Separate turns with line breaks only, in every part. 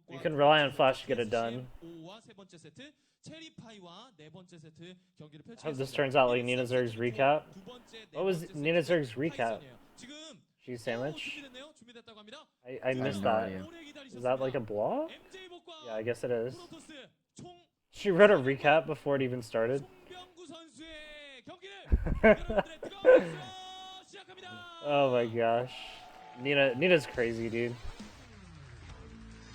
You can rely on Flash to get it done. I hope this turns out like Nina Zerg's recap. What was Nina Zerg's recap? Cheese sandwich? I missed that.
idea.
Is that like a blog? Yeah, I guess it is. She wrote a recap before it even started. Oh my gosh. Nina's crazy, dude.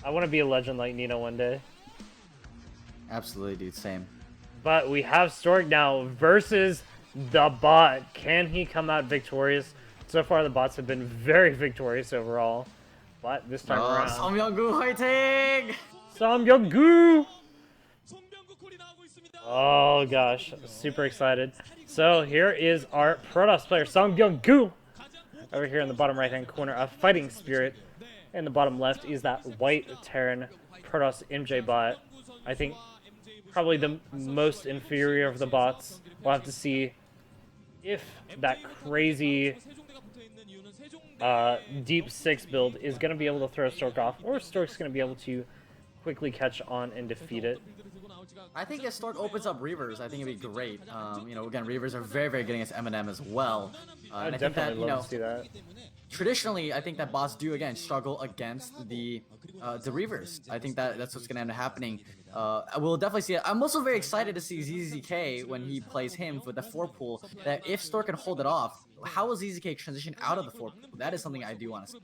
I want to be a legend like Nina one day.
Absolutely, dude. Same.
But we have Stork now versus the bot. Can he come out victorious? So far, the bots have been very victorious overall. But this time around...
Samyang-gu fighting!
Samyang-gu! Oh gosh, super excited. So here is our Protoss player, Samyang-gu! Over here in the bottom right-hand corner, a Fighting Spirit. In the bottom left is that white Terran Protoss MJ bot. I think probably the most inferior of the bots. We'll have to see if that crazy Deep 6 build is going to be able to throw Stork off, or Stork's going to be able to quickly catch on and defeat it.
I think if Stork opens up Reavers, I think it'd be great. You know, again, Reavers are very, very good against M&M as well.
I'd
and I think that,
definitely love to see that.
Traditionally, I think that bots do, again, struggle against the Reavers. I think that's what's going to end up happening. We'll definitely see it. I'm also very excited to see ZZK when he plays him with the 4-pool, that if Stork can hold it off, how will ZZK transition out of the 4-pool? That is something I do want to see.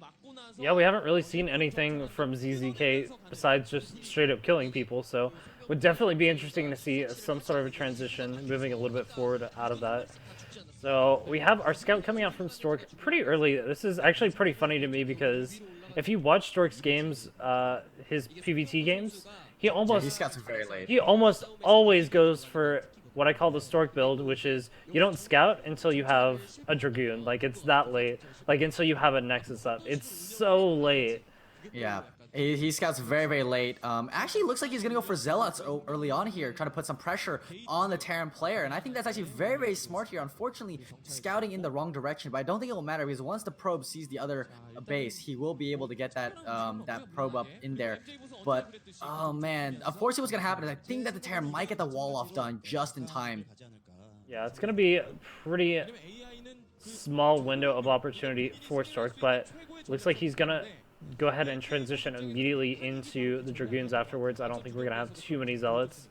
Yeah, we haven't really seen anything from ZZK besides just straight up killing people, so would definitely be interesting to see some sort of a transition, moving a little bit forward out of that. So we have our scout coming out from Stork pretty early. This is actually pretty funny to me because if you watch Stork's games, his PvT games, he
scouts very late.
He almost always goes for what I call the Stork build, which is you don't scout until you have a Dragoon. Like, it's that late. Like, until you have a Nexus up. It's so late.
Yeah. He scouts very, very late. Actually, looks like he's going to go for Zealots early on here, trying to put some pressure on the Terran player. And I think that's actually very, very smart here. Unfortunately, scouting in the wrong direction. But I don't think it will matter because once the probe sees the other base, he will be able to get that that probe up in there. But, oh man, unfortunately what's going to happen is I think that the Terran might get the wall off done just in time.
Yeah, it's going to be a pretty small window of opportunity for Stork, but looks like he's going to go ahead and transition immediately into the Dragoons afterwards. I don't think we're going to have too many Zealots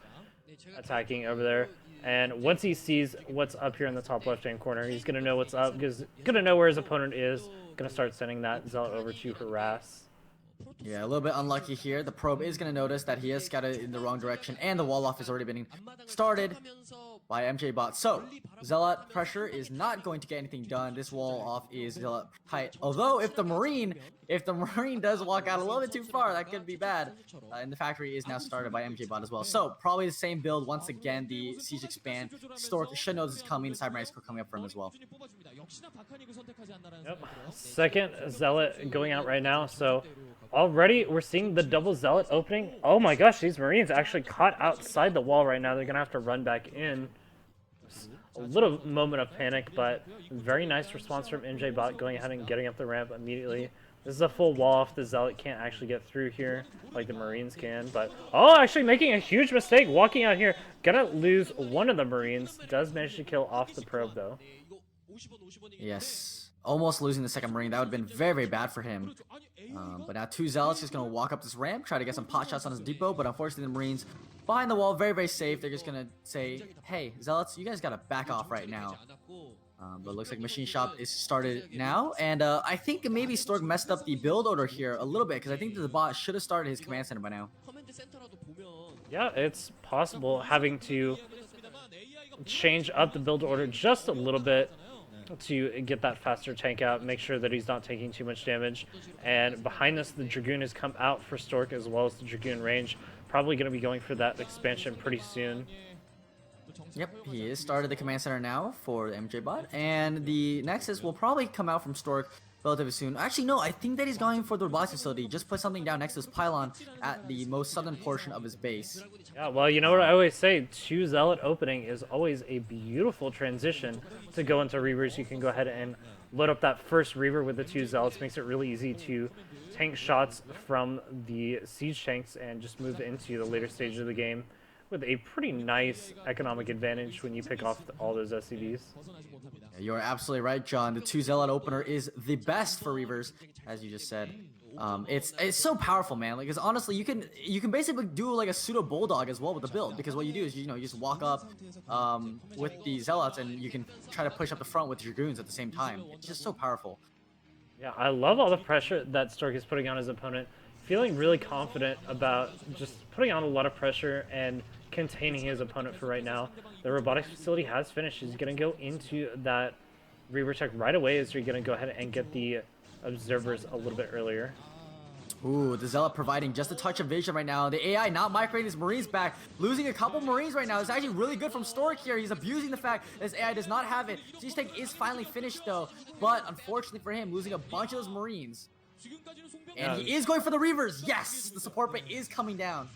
attacking over there. And once he sees what's up here in the top left-hand corner, he's going to know what's up, because going to know where his opponent is, going to start sending that Zealot over to harass.
Yeah, a little bit unlucky here. The probe is going to notice that he has scouted in the wrong direction, and the wall off has already been started by MJ bot. So, Zealot pressure is not going to get anything done. This wall off is Zealot tight. Although, if the Marine does walk out a little bit too far, that could be bad. And the factory is now started by MJ bot as well. So, probably the same build. Once again, the Siege Expand. Stork should know this is coming. The Cyberknights are coming up for him as well.
Yep. Second Zealot going out right now, so already we're seeing the double Zealot opening. Oh my gosh, these Marines actually caught outside the wall right now. They're going to have to run back in. A little moment of panic, but very nice response from MJ bot going ahead and getting up the ramp immediately. This is a full wall off. The Zealot can't actually get through here like the Marines can, but oh, actually making a huge mistake walking out here. Gonna lose one of the Marines. Does manage to kill off the probe though.
Yes. Almost losing the second Marine. That would have been very, very bad for him. But now two Zealots just going to walk up this ramp, try to get some pot shots on his depot, but unfortunately the Marines behind the wall, very, very safe. They're just going to say, hey, Zealots, you guys got to back off right now. But it looks like Machine Shop is started now, and I think maybe Stork messed up the build order here a little bit, because I think that the bot should have started his command center by now.
Yeah, it's possible having to change up the build order just a little bit to get that faster tank out, make sure that he's not taking too much damage. And behind this, the Dragoon has come out for Stork as well as the Dragoon range. Probably going to be going for that expansion pretty soon.
Yep, he is started the command center now for the MJ bot, and the Nexus will probably come out from Stork relatively soon. Actually, no, I think that he's going for the robotics facility. Just put something down next to his pylon at the most southern portion of his base.
Yeah, well, you know what I always say, 2 Zealot opening is always a beautiful transition to go into Reavers. You can go ahead and load up that first Reaver with the 2 Zealots. Makes it really easy to tank shots from the siege tanks and just move into the later stage of the game with a pretty nice economic advantage when you pick off all those SCVs.
Yeah, you're absolutely right, John. The 2 Zealot opener is the best for Reavers, as you just said. It's so powerful, man. Like, 'cause honestly, you can basically do like a pseudo bulldog as well with the build, because what you do is you just walk up with the Zealots and you can try to push up the front with Dragoons at the same time. It's just so powerful.
Yeah, I love all the pressure that Stork is putting on his opponent. Feeling really confident about just putting on a lot of pressure and containing his opponent for right now. The robotics facility has finished. He's going to go into that Reaver check right away as you're going to go ahead and get the observers a little bit earlier.
Ooh, the Zealot providing just a touch of vision right now. The AI not migrating his Marines back, losing a couple Marines right now. It's actually really good from Stork here. He's abusing the fact that his AI does not have it. Siege tank is finally finished though, but unfortunately for him, losing a bunch of those Marines. And he is going for the Reavers. Yes, the support bit is coming down.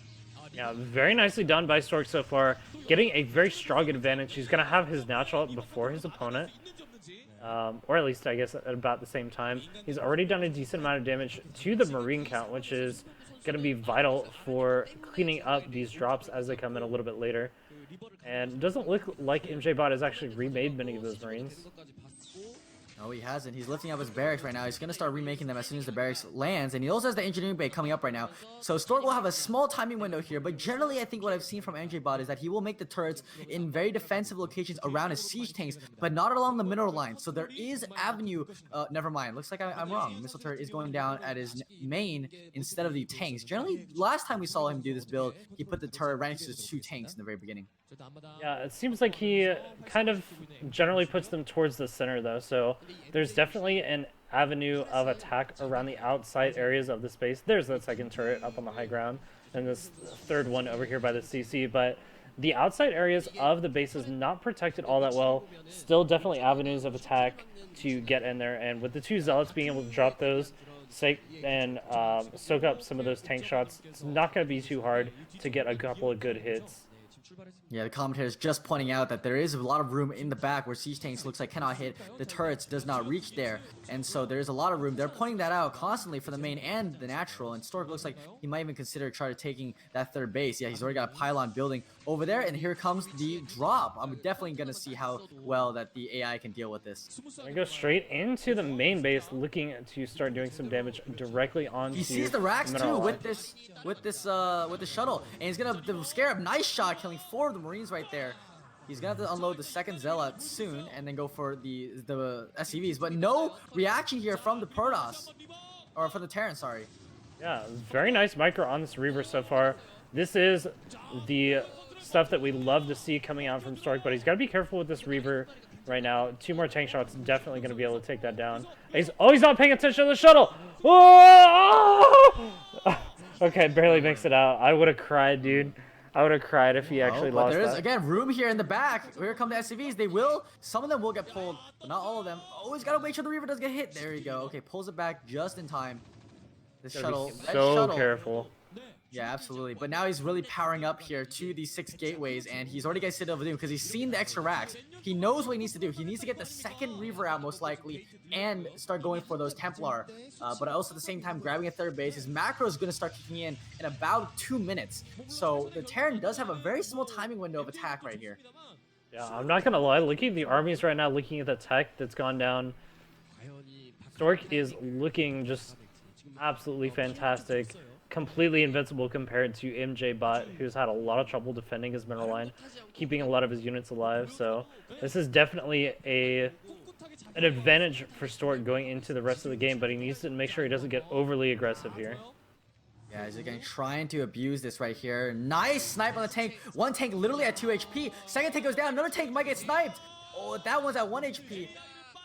Yeah, very nicely done by Stork so far. Getting a very strong advantage. He's going to have his natural up before his opponent. Or at least, I guess, at about the same time. He's already done a decent amount of damage to the Marine count, which is going to be vital for cleaning up these drops as they come in a little bit later. And it doesn't look like MJBot has actually remade many of those Marines.
No, he hasn't. He's lifting up his barracks right now. He's going to start remaking them as soon as the barracks lands. And he also has the engineering bay coming up right now. So Stork will have a small timing window here. But generally, I think what I've seen from MJBot is that he will make the turrets in very defensive locations around his siege tanks, but not along the middle line. So there is avenue. Never mind. Looks like I'm wrong. Missile turret is going down at his main instead of the tanks. Generally, last time we saw him do this build, he put the turret right next to the 2 tanks in the very beginning.
Yeah, it seems like he kind of generally puts them towards the center, though. So there's definitely an avenue of attack around the outside areas of the space. There's that second turret up on the high ground, and this third one over here by the CC. But the outside areas of the base is not protected all that well. Still definitely avenues of attack to get in there. And with the 2 Zealots being able to drop those and soak up some of those tank shots, it's not going to be too hard to get a couple of good hits.
Yeah, the commentator is just pointing out that there is a lot of room in the back where siege tanks looks like cannot hit. The turrets does not reach there. And so there's a lot of room. They're pointing that out constantly for the main and the natural. And Stork looks like he might even consider trying to taking that third base. Yeah, he's already got a pylon building over there. And here comes the drop. I'm definitely going to see how well that the AI can deal with this.
I go straight into the main base, looking to start doing some damage directly onto.
He sees the racks too with the shuttle. And he's going to scare up. Nice shot, killing 4 of the Marines right there. He's gonna have to unload the second Zealot soon and then go for the SCVs, but no reaction here from the Protoss, or from the Terran, sorry.
Yeah, very nice micro on this Reaver so far. This is the stuff that we love to see coming out from Stork, but he's got to be careful with this Reaver right now. 2 more tank shots, definitely going to be able to take that down. He's not paying attention to the shuttle. Oh! Okay, barely makes it out. I would have cried, dude. I would have cried if he actually lost
there is,
that.
again, room here in the back. Here come the SCVs. They will, some of them will get pulled, but not all of them. Always got to make sure the Reaver doesn't get hit. There you go. Okay, pulls it back just in time. The shuttle.
So careful.
Yeah, absolutely. But now he's really powering up here to these 6 gateways, and he's already got Citadel of Doom because he's seen the extra racks. He knows what he needs to do. He needs to get the second Reaver out, most likely, and start going for those Templar. But also at the same time, grabbing a third base. His macro is going to start kicking in about 2 minutes. So the Terran does have a very small timing window of attack right here.
Yeah, I'm not going to lie. Looking at the armies right now, looking at the tech that's gone down, Stork is looking just absolutely fantastic. Completely invincible compared to MJBot, who's had a lot of trouble defending his mineral line, keeping a lot of his units alive. So this is definitely an advantage for Stork going into the rest of the game, but he needs to make sure he doesn't get overly aggressive here.
Yeah, he's again trying to abuse this right here. Nice snipe on the tank. 1 tank literally at 2 HP. Second tank goes down. Another tank might get sniped. Oh, that one's at 1 HP.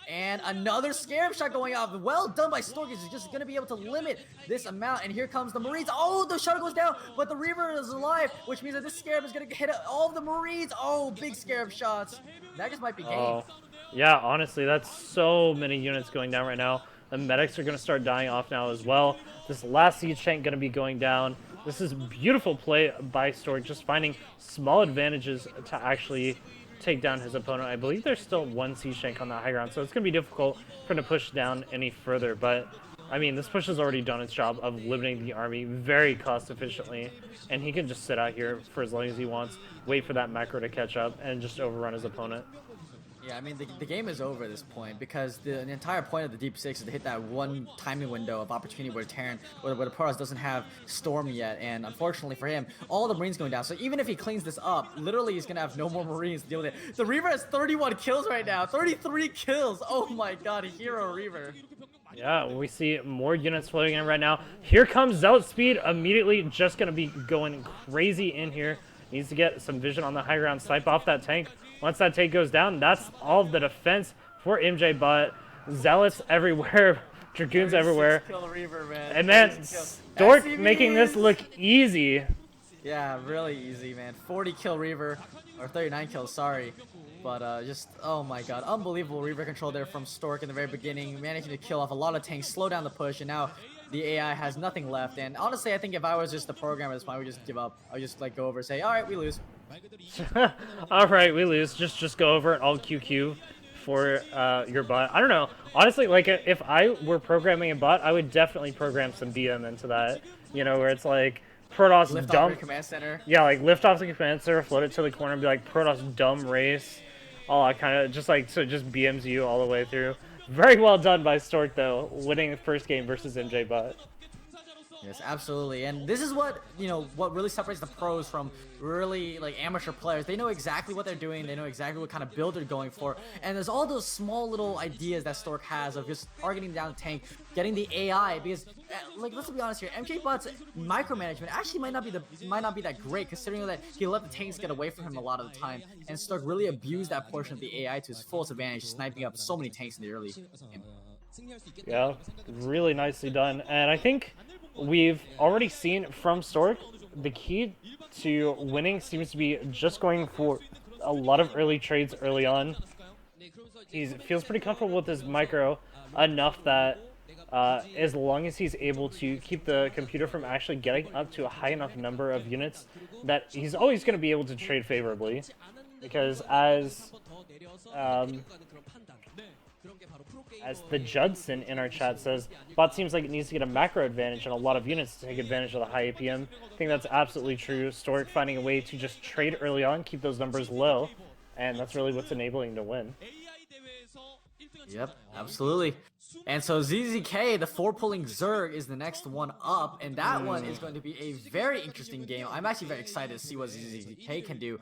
And another Scarab shot going off. Well done by Stork. He's just going to be able to limit this amount. And here comes the Marines. Oh, the shuttle goes down, but the Reaver is alive, which means that this Scarab is going to hit all of the Marines. Oh, big Scarab shots. That just might be game.
Oh, yeah, honestly, that's so many units going down right now. The medics are going to start dying off now as well. This last siege tank going to be going down. This is beautiful play by Stork, just finding small advantages to actually take down his opponent. I believe there's still 1 siege tank on that high ground, so it's going to be difficult for him to push down any further, but I mean, this push has already done its job of limiting the army very cost efficiently, and he can just sit out here for as long as he wants, wait for that macro to catch up, and just overrun his opponent.
Yeah, I mean, the game is over at this point because the entire point of the Deep Six is to hit that one timing window of opportunity where where the Protoss doesn't have Storm yet, and unfortunately for him, all the Marines going down. So even if he cleans this up, literally he's gonna have no more Marines to deal with it. The Reaver has 31 kills right now, 33 kills. Oh my God, hero Reaver.
Yeah, we see more units floating in right now. Here comes Zealot Speed, immediately just gonna be going crazy in here. Needs to get some vision on the high ground, snipe off that tank. Once that tank goes down, that's all of the defense for MJ, but Zealots everywhere, Dragoons everywhere.
Reaver, man.
And then Stork making this look easy.
Yeah, really easy, man. 40 kill Reaver, or 39 kills, sorry. But just, oh my God, unbelievable Reaver control there from Stork in the very beginning, managing to kill off a lot of tanks, slow down the push, and now the AI has nothing left. And honestly, I think if I was just the programmer at this point, I would just give up. I would just like go over and say, all right, we lose.
All right, we lose. Just go over and I'll QQ for your bot. I don't know. Honestly, like if I were programming a bot, I would definitely program some BM into that. You know, where it's like Protoss
Lift
dump.
off your command center.
Yeah, like lift off the command center, float it to the corner, and be like Protoss dumb race. All that kind of just like so it just BMs you all the way through. Very well done by Stork though, winning the first game versus MJ bot.
Yes, absolutely. And this is what, you know, what really separates the pros from really like amateur players. They know exactly what they're doing. They know exactly what kind of build they're going for. And there's all those small little ideas that Stork has of just targeting down the tank, getting the AI, because like, let's be honest here, MJ Bot's micromanagement actually might not be that great, considering that he let the tanks get away from him a lot of the time. And Stork really abused that portion of the AI to his fullest advantage, sniping up so many tanks in the early game.
Yeah, really nicely done. And I think we've already seen from Stork, the key to winning seems to be just going for a lot of early trades early on. He feels pretty comfortable with his micro enough that as long as he's able to keep the computer from actually getting up to a high enough number of units, that he's always going to be able to trade favorably. Because as the Judson in our chat says, bot seems like it needs to get a macro advantage and a lot of units to take advantage of the high APM. I think that's absolutely true. Stork finding a way to just trade early on, keep those numbers low, and that's really what's enabling to win.
Yep, absolutely. And so ZZK, the 4-pulling Zerg, is the next one up, and that one is going to be a very interesting game. I'm actually very excited to see what ZZK can do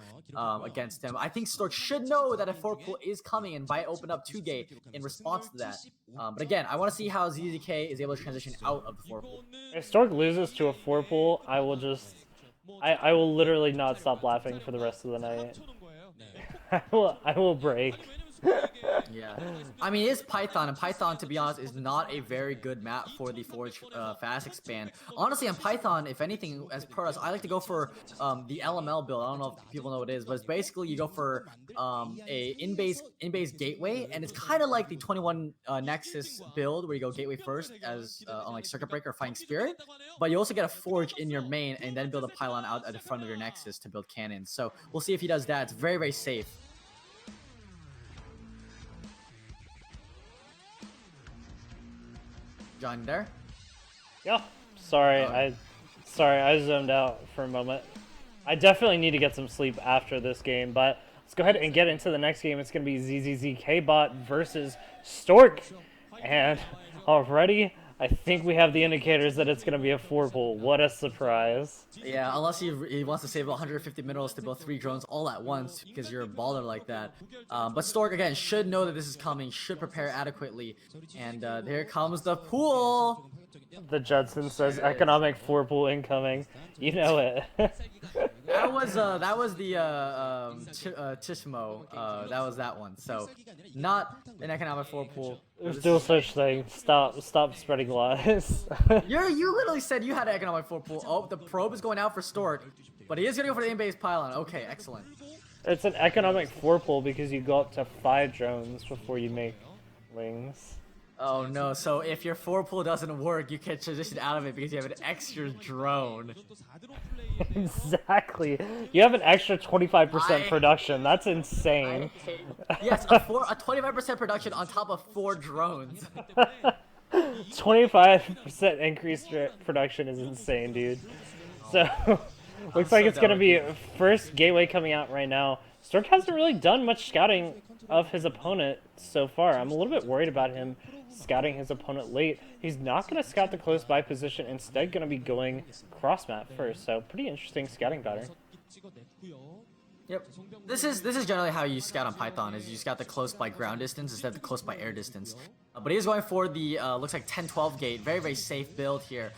against them. I think Stork should know that a 4-pull is coming and might open up 2-gate in response to that. But again, I want to see how ZZK is able to transition out of the 4-pull.
If Stork loses to a 4-pull, I will just... I will literally not stop laughing for the rest of the night. I will break.
Yeah, I mean, it's Python, and Python, to be honest, is not a very good map for the Forge fast expand. Honestly, on Python, if anything, as Protoss, I like to go for the LML build. I don't know if people know what it is, but it's basically you go for a in-base gateway, and it's kind of like the 21 Nexus build where you go gateway first as on like Circuit Breaker or Fighting Spirit, but you also get a Forge in your main and then build a pylon out at the front of your Nexus to build cannons. So we'll see if he does that. It's very, very safe. John, there?
Yeah. Sorry, I zoned out for a moment. I definitely need to get some sleep after this game, but let's go ahead and get into the next game. It's going to be ZZZK bot versus Stork. And already, I think we have the indicators that it's going to be a 4-pull. What a surprise.
Yeah, unless he wants to save 150 minerals to build 3 drones all at once because you're a baller like that. But Stork, again, should know that this is coming, should prepare adequately. And there comes the pool!
The Judson says economic 4-pull incoming. You know it.
That was the Tishmo. That was that one. So, not an economic 4-pull.
There's no such thing. Stop spreading lies.
You literally said you had an economic 4-pull. Oh, the probe is going out for Stork, but he is going to go for the in-base pylon. Okay, excellent.
It's an economic 4-pull because you go up to 5 drones before you make wings.
Oh no, so if your 4-pull doesn't work, you can transition out of it because you have an extra drone.
Exactly. You have an extra 25% production. That's insane.
Yes, a 25% production on top of 4 drones.
25% increased production is insane, dude. So, looks like
so
it's gonna
done
be
with
first gateway coming out right now. Stork hasn't really done much scouting of his opponent so far. I'm a little bit worried about him scouting his opponent late. He's not gonna scout the close by position, instead gonna be going cross map first. So pretty interesting scouting pattern.
Yep. This is generally how you scout on Python, is you scout the close by ground distance instead of the close by air distance. But he is going for the looks like 10-12 gate, very safe build here.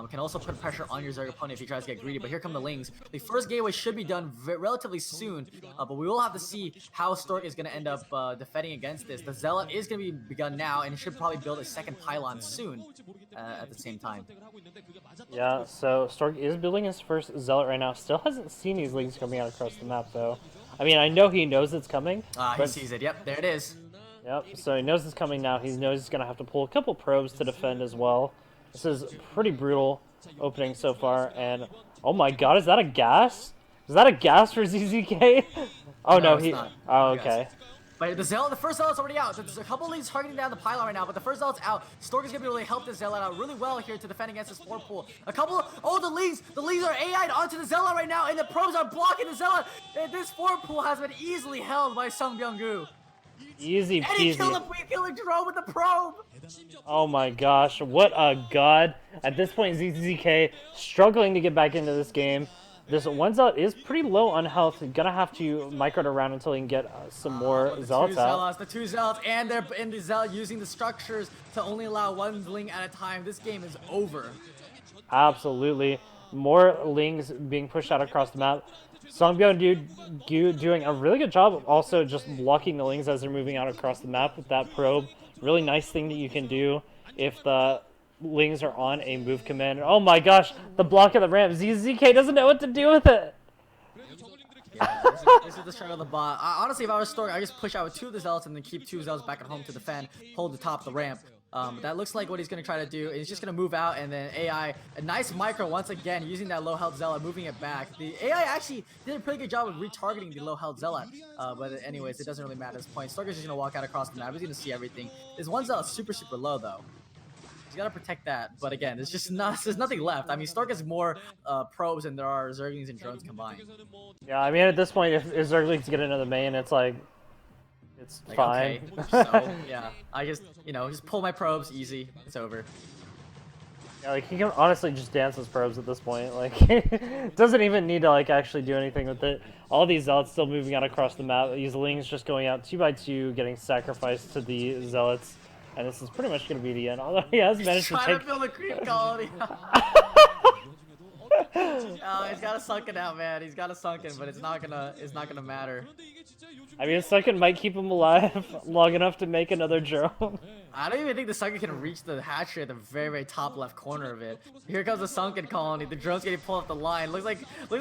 Can also put pressure on your Zerg opponent if he tries to get greedy. But here come the Lings. The first gateway should be done relatively soon, but we will have to see how Stork is going to end up defending against this. The Zealot is going to be begun now, and he should probably build a second pylon soon at the same time.
Yeah, so Stork is building his first Zealot right now. Still hasn't seen these Lings coming out across the map, though. I mean, I know he knows it's coming.
He sees it. Yep, there it is.
Yep, so he knows it's coming now. He knows he's going to have to pull a couple probes to defend as well. This is pretty brutal opening so far, and oh my god, is that a gas? Is that a gas for ZZK? Oh no, he...
Not.
Oh, okay.
But the first Zealot's already out. There's a couple leads targeting down the pylon right now, but the first Zealot's out. Stork is going to be able to help the Zealot out really well here to defend against this 4-pool. The leads are AI'd onto the Zealot right now, and the probes are blocking the Zealot. And this 4-pool has been easily held by Sung Byung-gu.
Easy peasy.
And he killed a drone with the probe.
Oh my gosh, what a god. At this point, ZZK struggling to get back into this game. This one Zealot is pretty low on health. Gonna have to micro it around until he can get some more Zealots out.
The two Zealots, and they're in the Zealot using the structures to only allow one Ling at a time. This game is over.
Absolutely. More Lings being pushed out across the map. Songbyeon doing a really good job of also just blocking the Lings as they're moving out across the map with that probe. Really nice thing that you can do if the Lings are on a move command. Oh my gosh, the block of the ramp. ZZK doesn't know what to do with it.
Yeah, this is the struggle of the bot. Honestly, if I was Stork, I just push out with 2 of the Zealots and then keep 2 Zealots back at home to defend, hold the top of the ramp. That looks like what he's going to try to do. He's just going to move out, and then AI, a nice micro once again, using that low health Zealot, moving it back. The AI actually did a pretty good job of retargeting the low health Zealot. But anyways, it doesn't really matter at this point. Stork is just going to walk out across the map. He's going to see everything. This one Zealot super low, though. He's got to protect that. But again, there's nothing left. I mean, Stork has more probes than there are Zerglings and drones combined.
Yeah, I mean, at this point, if Zerglings get into the main, it's like... It's like, fine.
Okay. So, yeah, I just, just pull my probes, easy, it's over.
Yeah, like, he can honestly just dance his probes at this point. Like, doesn't even need to, like, actually do anything with it. All these Zealots still moving out across the map. These Lings just going out 2 by 2, getting sacrificed to the Zealots. And this is pretty much going to be the end. Although he has managed to take...
trying to build a creep colony. He's got a sunken out, man. He's got a sunken, but it's not gonna matter.
I mean, a sunken might keep him alive long enough to make another drone.
I don't even think the sunken can reach the hatchery at the very top left corner of it. Here comes the sunken colony. The drone's getting pulled off the line. Looks like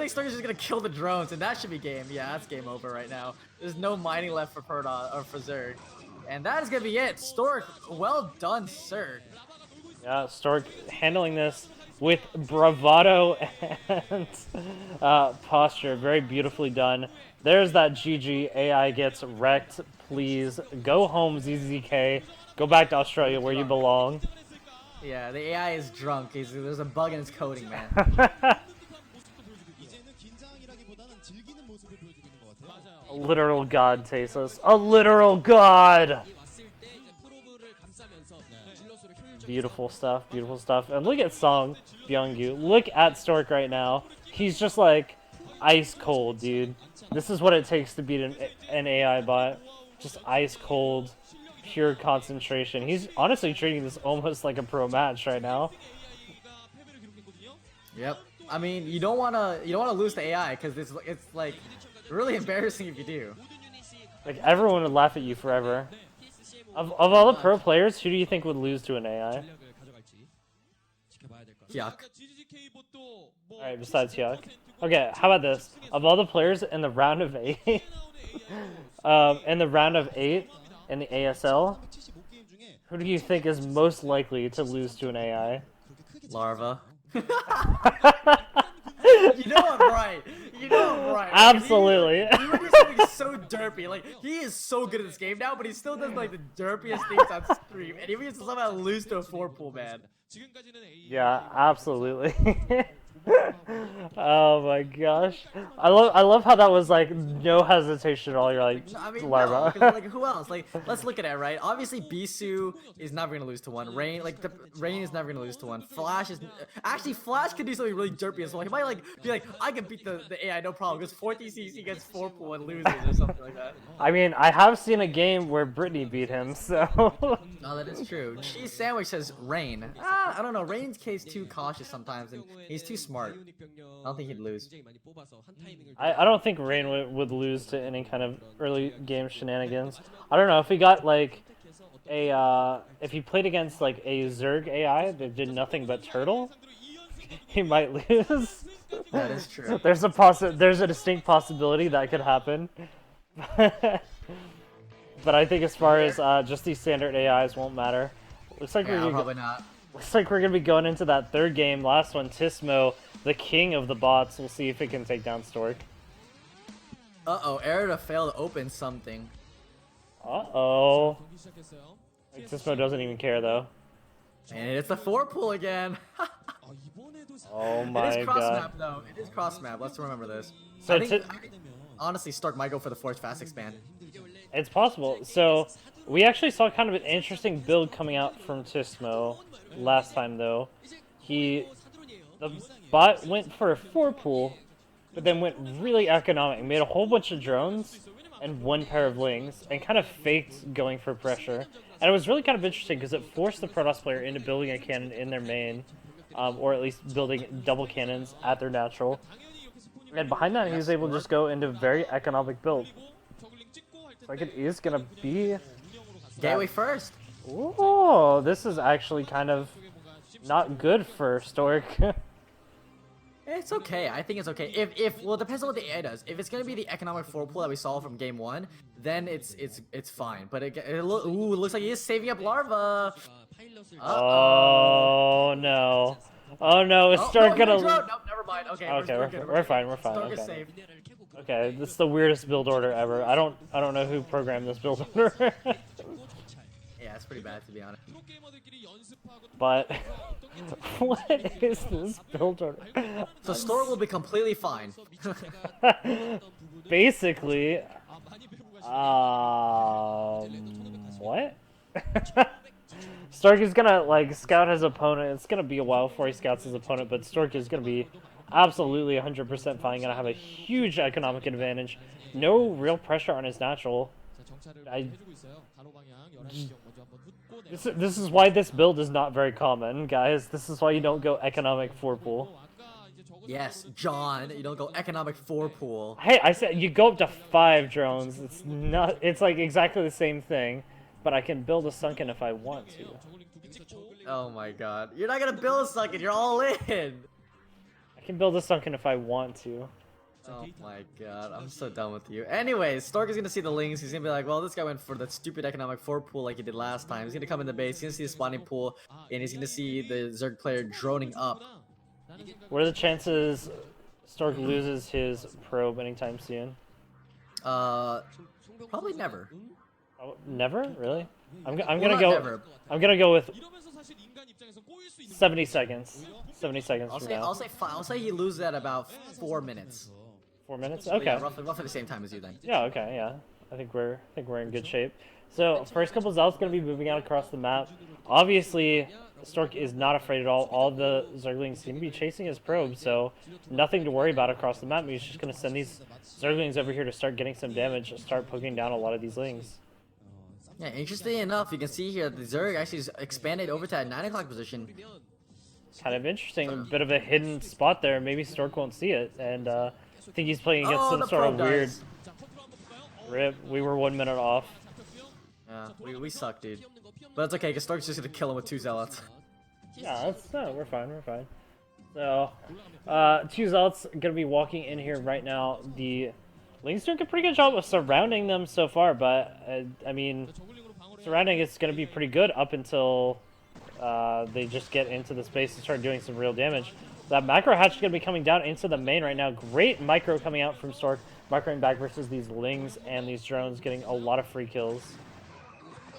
Stork is just gonna kill the drones, and that should be game. Yeah, that's game over right now. There's no mining left for Perdon or for Zerg, and that is gonna be it. Stork, well done, sir.
Yeah, Stork handling this with bravado and posture. Very beautifully done. There's that GG. AI gets wrecked. Please go home, ZZK. Go back to Australia where you belong.
Yeah, the AI is drunk. There's a bug in his coding, man.
A literal god, Tasus. A literal god! Beautiful stuff, beautiful stuff. And look at Song Byung-gu. Look at Stork right now. He's just like ice cold, dude. This is what it takes to beat an AI bot. Just ice cold, pure concentration. He's honestly treating this almost like a pro match right now.
Yep. I mean, you don't wanna lose to AI because it's like really embarrassing if you do.
Like everyone would laugh at you forever. Of all the pro players, who do you think would lose to an AI?
Yuck.
Alright, besides Hyuk. Okay, how about this? Of all the players in the round of 8, in the round of 8 in the ASL, who do you think is most likely to lose to an AI?
Larva. You know I'm right. You know I'm right.
Absolutely.
You were just something so derpy. Like, he is so good at this game now, but he still does like the derpiest things on stream, and he used to somehow lose to a 4-pool, man.
Yeah, absolutely. Oh my gosh, I love how that was like no hesitation at all. You're like,
I mean,
Larva.
no, 'cause, like, who else? Like, let's look at it, right? Obviously, Bisu is never gonna lose to one. Rain, like, Rain is never gonna lose to one. Flash is actually Flash can do something really derpy as well. He might like be like, I can beat the AI no problem because 4TCC gets 4-pool and loses or something like that.
I mean, I have seen a game where Brittany beat him, so.
No, that is true. Cheese Sandwich says Rain. I don't know. Rain's case too cautious sometimes, and he's too smart. I don't think he'd lose.
I don't think Rain would lose to any kind of early game shenanigans. I don't know if he got like if he played against like a Zerg AI that did nothing but turtle, he might lose.
That is true.
There's a distinct possibility that could happen. But I think as far as just these standard AIs won't matter. Looks like
Yeah, probably not.
Looks like we're gonna be going into that third game. Last one, Tismo, the king of the bots. We'll see if it can take down Stork.
Uh-oh, Erida failed to open something.
Uh-oh. Like, Tismo doesn't even care, though.
And it's the 4-pool again.
Oh my
It is cross
god.
map though. It is cross map. Let's remember this.
So
I think, honestly, Stark might go for the Force Fast expand.
It's possible. So, we actually saw kind of an interesting build coming out from Tismo last time, though. The bot went for a 4-pool, but then went really economic. Made a whole bunch of drones and one pair of lings, and kind of faked going for pressure. And it was really kind of interesting because it forced the Protoss player into building a cannon in their main, or at least building double cannons at their natural. And behind that, he was able to just go into a very economic build. So like it is gonna be
Gateway first.
Ooh, this is actually kind of not good for Stork.
It's okay. I think it's okay. Well, it depends on what the AI does. If it's gonna be the economic 4-pool that we saw from game 1, then it's fine. But it looks like he is saving up Larva.
Oh no! Oh no! Is Stork gonna?
Nope, never mind. Okay.
Okay, we're fine. We're fine.
Stork is
Okay.
safe.
Okay, this is the weirdest build order ever. I don't know who programmed this build order.
Yeah, it's pretty bad to be honest.
But what is this build order?
So Stork will be completely fine.
Basically, what? Stork is gonna like scout his opponent. It's gonna be a while before he scouts his opponent, but Stork is gonna be absolutely 100% fine. Gonna have a huge economic advantage. No real pressure on his natural. This is why this build is not very common, guys. This is why you don't go economic 4-pool.
Yes, John, you don't go economic 4-pool.
Hey, I said you go up to 5 drones. It's not. It's like exactly the same thing, but I can build a sunken if I want to.
Oh my god. You're not gonna build a sunken, you're all in!
I can build a sunken if I want to.
Oh my god, I'm so done with you. Anyways, Stork is gonna see the lings. He's gonna be like, well, this guy went for that stupid economic 4-pool like he did last time. He's gonna come in the base, he's gonna see the spawning pool, and he's gonna see the Zerg player droning up.
What are the chances Stork loses his probe anytime soon?
Probably never.
Oh, never? Really? I'm gonna
not
go.
never.
I'm gonna go with 70 seconds. 70 seconds from now.
I'll say he loses at about 4 minutes.
4 minutes?
So,
Okay.
yeah, roughly the same time as you then.
Yeah. Okay. Yeah. I think we're in good shape. So first couple Zealots gonna be moving out across the map. Obviously, Stork is not afraid at all. All the Zerglings seem to be chasing his probe, so nothing to worry about across the map. He's just gonna send these Zerglings over here to start getting some damage, start poking down a lot of these lings.
Yeah, interestingly enough, you can see here the Zerg actually is expanded over to that 9 o'clock position.
Kind of interesting, a bit of a hidden spot there. Maybe Stork won't see it, and I think he's playing against some sort of weird. Rip, we were 1 minute off.
Yeah, we suck, dude. But it's okay, because Stork's just gonna kill him with 2 Zealots.
Yeah, we're fine, we're fine. So, 2 Zealots gonna be walking in here right now. The Lings doing a pretty good job of surrounding them so far, but I mean, surrounding is gonna be pretty good up until they just get into the space and start doing some real damage. That macro hatch is going to be coming down into the main right now. Great micro coming out from Stork. Microing back versus these lings and these drones, getting a lot of free kills.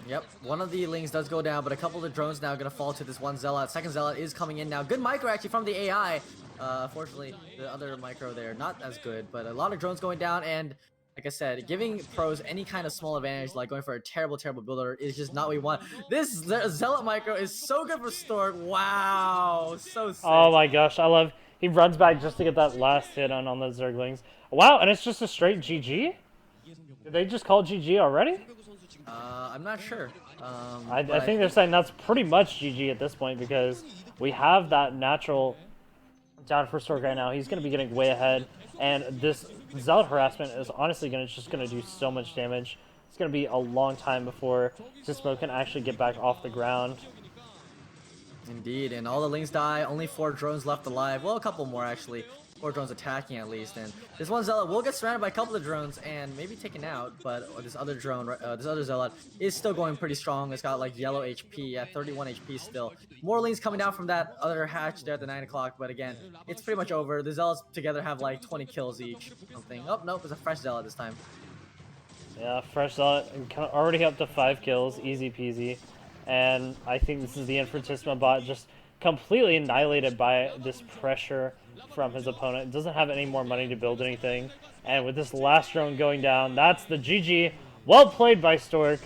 Yep, one of the lings does go down, but a couple of the drones now going to fall to this one zealot. Second zealot is coming in now. Good micro actually from the AI. Unfortunately, the other micro there, not as good, but a lot of drones going down. And like I said, giving pros any kind of small advantage, like going for a terrible builder, is just not what we want. This zealot micro is so good for Stork. Wow, so sick.
Oh my gosh, I love... He runs back just to get that last hit on those Zerglings. Wow, and it's just a straight GG? Did they just call GG already?
I'm not sure.
I think they're saying that's pretty much GG at this point because we have that natural down for Stork right now. He's going to be getting way ahead, and this Zealot harassment is honestly just going to do so much damage. It's going to be a long time before Sismo can actually get back off the ground.
Indeed, and all the lings die. Only 4 drones left alive. Well, a couple more actually. 4 drones attacking at least, and this one zealot will get surrounded by a couple of drones and maybe taken out, but this other drone, this other zealot is still going pretty strong. It's got like yellow HP at 31 HP still. More lings coming down from that other hatch there at the 9 o'clock, but again, it's pretty much over. The zealots together have like 20 kills each. Something. Oh nope, it's a fresh zealot this time.
Yeah, fresh zealot, already up to 5 kills, easy peasy. And I think this is the end for Tisma bot, just completely annihilated by this pressure from his opponent. Doesn't have any more money to build anything. And with this last drone going down, that's the GG. Well played by Stork.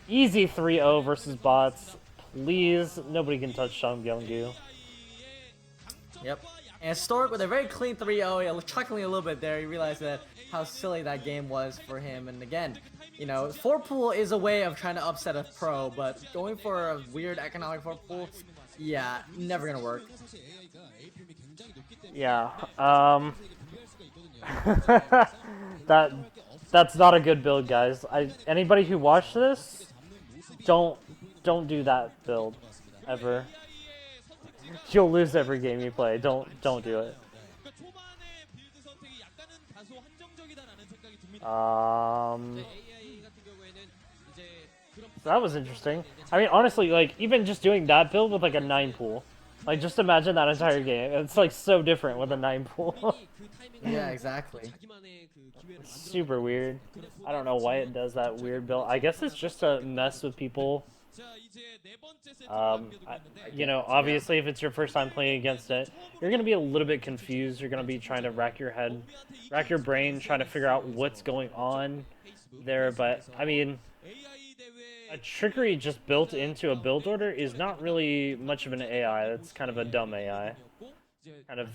Easy 3-0 versus bots. Please, nobody can touch Shang Gyeonggu.
Yep. And Stork with a very clean 3-0, chuckling a little bit there. He realized that how silly that game was for him. And again, you know, 4-pool is a way of trying to upset a pro, but going for a weird economic 4-pool, yeah, never gonna work.
Yeah, that's not a good build, guys. Anybody who watched this, don't do that build ever. You'll lose every game you play. Don't do it. That was interesting. I mean, honestly, like, even just doing that build with, like, a 9-pool. Like, just imagine that entire game. It's, like, so different with a 9-pool.
Yeah, exactly.
It's super weird. I don't know why it does that weird build. I guess it's just to mess with people. You know, obviously, if it's your first time playing against it, you're going to be a little bit confused. You're going to be trying to rack your brain, trying to figure out what's going on there. But, I mean, a trickery just built into a build order is not really much of an AI. That's kind of a dumb AI. Kind of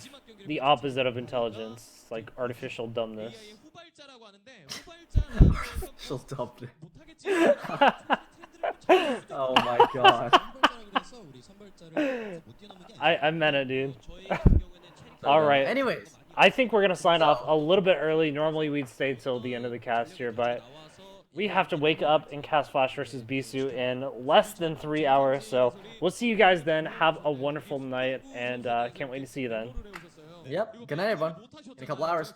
the opposite of intelligence, like artificial dumbness.
Artificial dumbness. Oh my god.
I meant it, dude. Alright.
Anyways.
I think we're going to sign off a little bit early. Normally we'd stay till the end of the cast here, but we have to wake up and cast Flash versus Bisu in less than 3 hours. So we'll see you guys then. Have a wonderful night, and can't wait to see you then.
Yep. Good night, everyone. In a couple hours.